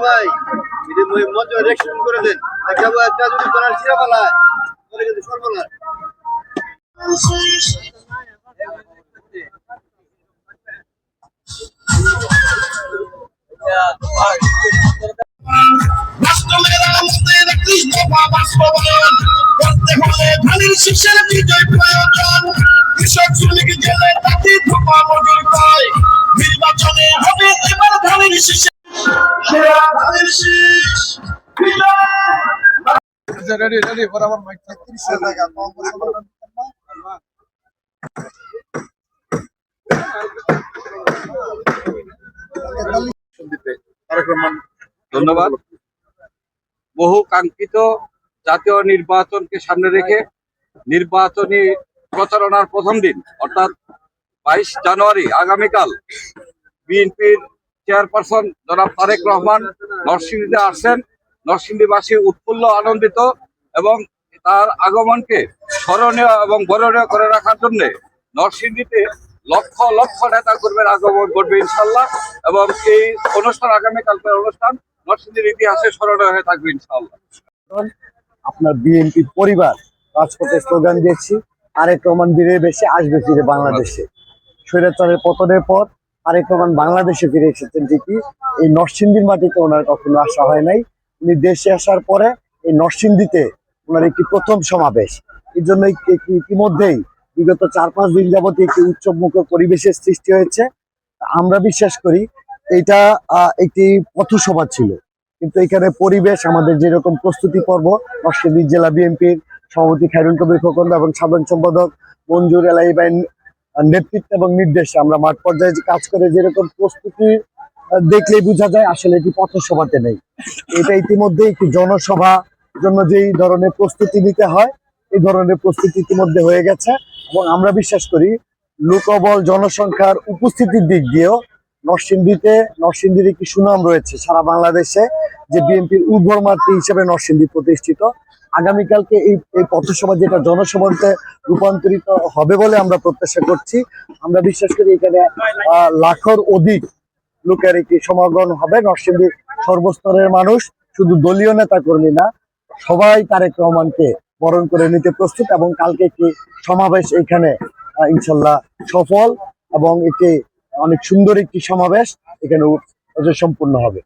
ভাই মঞ্চ রিঅ্যাকশন করে দেন দেখাবো একটা যদি করার ছিড়া পালায় বলে কিন্তু সর্বনাশ শিক্ষার বিজয় প্রয়োজন কৃষক শ্রমিক জেলে তাতে ধোপা মজুর পায় নির্বাচনে হবে এবার ধানের শীষ রেডি বরাবর মাইক 30 টাকা কম ধন্যবাদ। বহু কাঙ্ক্ষিত জাতীয় নির্বাচনকে সামনে রেখে নির্বাচনী প্রচারণার প্রথম দিন অর্থাৎ 22 জানুয়ারি আগামীকাল বিএনপির চেয়ারপারসন জনাব তারেক রহমান নরসিংদীতে আসছেন। নরসিংদীবাসী উৎফুল্ল আনন্দিত এবং তার আগমনকে স্মরণীয় এবং বরণীয় করে রাখার জন্য নরসিংদীতে লক্ষ লক্ষ নেতা কর্মীর আগমন ঘটবে ইনশাল্লাহ এবং এই অনুষ্ঠান আগামীকালকের অনুষ্ঠান নরসিংদীর ইতিহাসে স্মরণীয় হয়ে থাকবে ইনশাল্লাহ। আপনার বিএনপি পরিবার রাজপথে স্লোগান দিয়েছি তারেক রহমান বীরের বেশি আসবে ফিরে বাংলাদেশে। স্বৈরাচারের পতনের পর তারেক রহমান বাংলাদেশে ফিরে এসেছেন ঠিকই, এই নরসিংদীর মাটিতে ওনার কখনো আসা হয় নাই। উনি দেশে আসার পরে এই নরসিংদীতে ওনার একটি প্রথম সমাবেশ, এই জন্য ইতিমধ্যেই বিগত 4-5 দিন যাবত একটি উৎসবমুখর পরিবেশের সৃষ্টি হয়েছে। আমরা বিশ্বাস করি এটা একটি পথসভা ছিল, কিন্তু এখানে পরিবেশ আমাদের যেরকম প্রস্তুতি পর্ব নরসিংদী জেলা বিএনপির সভাপতি খায়রুল কবির খোকন এবং সাধারণ সম্পাদক মঞ্জুর এলাহি ভাইয়ের নেতৃত্ব এবং নির্দেশে আমরা মাঠ পর্যায়ে কাজ করে যেরকম প্রস্তুতি দেখলেই বোঝা যায় আসলে এটি পথসভাতে নেই। এটা ইতিমধ্যে একটি জনসভা জন্য যেই ধরনের প্রস্তুতি নিতে হয় এই ধরনের প্রস্তুতি ইতিমধ্যে হয়ে গেছে এবং আমরা বিশ্বাস করি লোকবল জনসংখ্যার উপস্থিতির দিক দিয়েও নরসিংদীর একটি সুনাম রয়েছে সারা বাংলাদেশে যে বিএনপির উর্বর মাটি হিসেবে নরসিংদী প্রতিষ্ঠিত। আগামীকালকে এই পথসভা যেটা জনসভাতে রূপান্তরিত হবে বলে আমরা প্রত্যাশা করছি। আমরা বিশ্বাস করি এখানে লাখের অধিক লোকের একটি সমাগম হবে। নরসিংদীর সর্বস্তরের মানুষ, শুধু দলীয় নেতা কর্মী না, সবাই তারেক রহমানকে বরণ করে নিতে প্রস্তুত এবং কালকে একটি সমাবেশ এখানে ইনশাল্লাহ সফল এবং একটি অনেক সুন্দর একটি সমাবেশ এখানে সম্পূর্ণ হবে।